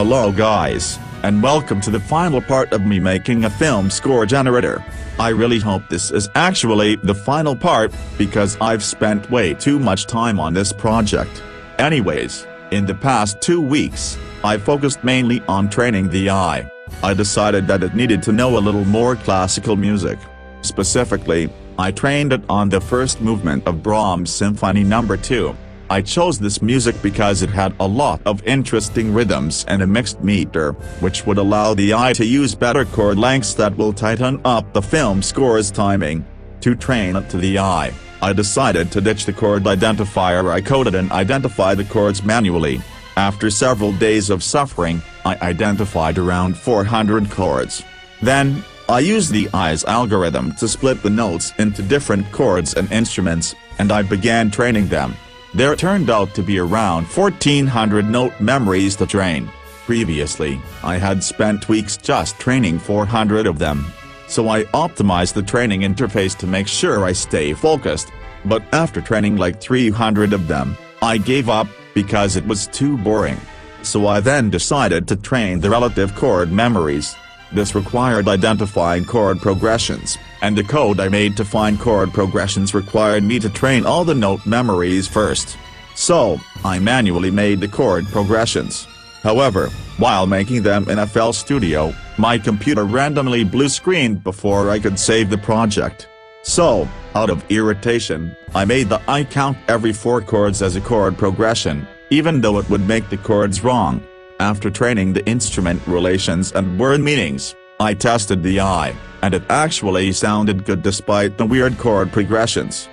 Hello guys, and welcome to the final part of me making a film score generator. I really hope this is actually the final part, because I've spent way too much time on this project. Anyways, in the past 2 weeks, I focused mainly on training the eye. I decided that it needed to know a little more classical music. Specifically, I trained it on the first movement of Brahms Symphony No. 2. I chose this music because it had a lot of interesting rhythms and a mixed meter, which would allow the eye to use better chord lengths that will tighten up the film score's timing. To train it to the eye, I decided to ditch the chord identifier I coded and identify the chords manually. After several days of suffering, I identified around 400 chords. Then, I used the eye's algorithm to split the notes into different chords and instruments, and I began training them. There turned out to be around 1400 note memories to train. Previously, I had spent weeks just training 400 of them. So I optimized the training interface to make sure I stay focused. But after training like 300 of them, I gave up, because it was too boring. So I then decided to train the relative chord memories. This required identifying chord progressions, and the code I made to find chord progressions required me to train all the note memories first. So, I manually made the chord progressions. However, while making them in FL Studio, my computer randomly blue-screened before I could save the project. So, out of irritation, I made the eye count every 4 chords as a chord progression, even though it would make the chords wrong. After training the instrument relations and word meanings, I tested the eye, and it actually sounded good despite the weird chord progressions.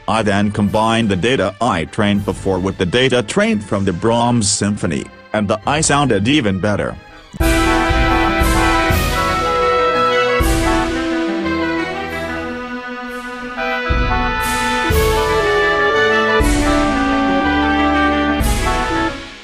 I then combined the data I trained before with the data trained from the Brahms Symphony, and the eye sounded even better.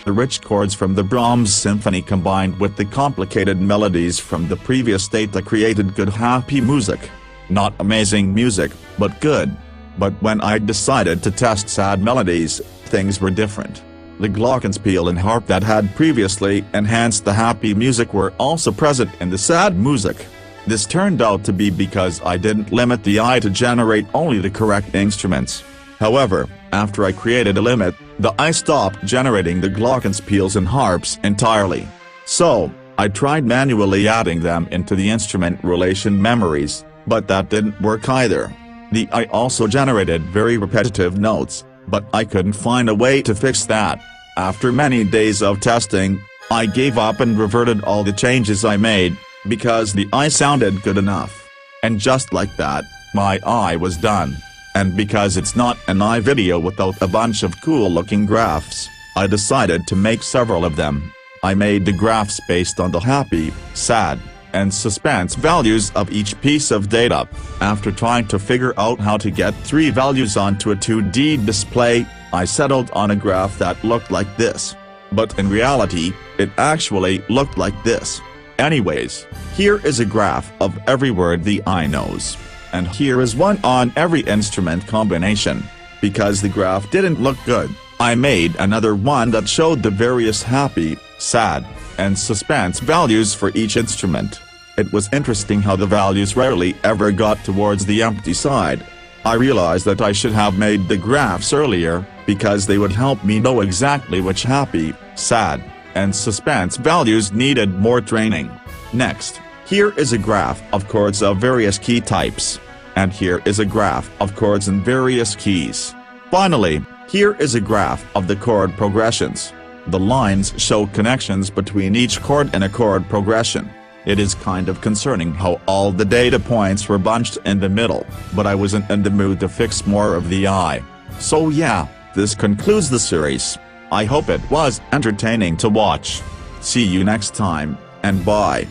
The rich chords from the Brahms Symphony combined with the complicated melodies from the previous data created good happy music. Not amazing music, but good. But when I decided to test sad melodies, things were different. The glockenspiel and harp that had previously enhanced the happy music were also present in the sad music. This turned out to be because I didn't limit the eye to generate only the correct instruments. However, after I created a limit, the eye stopped generating the glockenspiels and harps entirely. So, I tried manually adding them into the instrument relation memories, but that didn't work either. The eye also generated very repetitive notes, but I couldn't find a way to fix that. After many days of testing, I gave up and reverted all the changes I made, because the eye sounded good enough. And just like that, my eye was done. And because it's not an eye video without a bunch of cool-looking graphs, I decided to make several of them. I made the graphs based on the happy, sad, and suspense values of each piece of data. After trying to figure out how to get 3 values onto a 2D display, I settled on a graph that looked like this. But in reality, it actually looked like this. Anyways, here is a graph of every word the eye knows. And here is one on every instrument combination. Because the graph didn't look good, I made another one that showed the various happy, sad, and suspense values for each instrument. It was interesting how the values rarely ever got towards the empty side. I realized that I should have made the graphs earlier, because they would help me know exactly which happy, sad, and suspense values needed more training. Next, here is a graph of chords of various key types. And here is a graph of chords in various keys. Finally, here is a graph of the chord progressions. The lines show connections between each chord in a chord progression. It is kind of concerning how all the data points were bunched in the middle, but I wasn't in the mood to fix more of the eye. So yeah, this concludes the series. I hope it was entertaining to watch. See you next time, and bye.